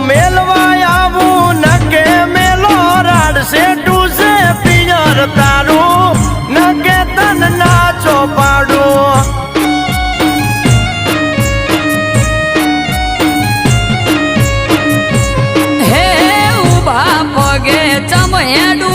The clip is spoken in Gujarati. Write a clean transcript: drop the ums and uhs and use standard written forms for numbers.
મેલવા આવું નકે મેલો રાડશે ટુસે પિયર તારું નકે તન નાચો પાડું હે ઉભા પગે ચમ હેડું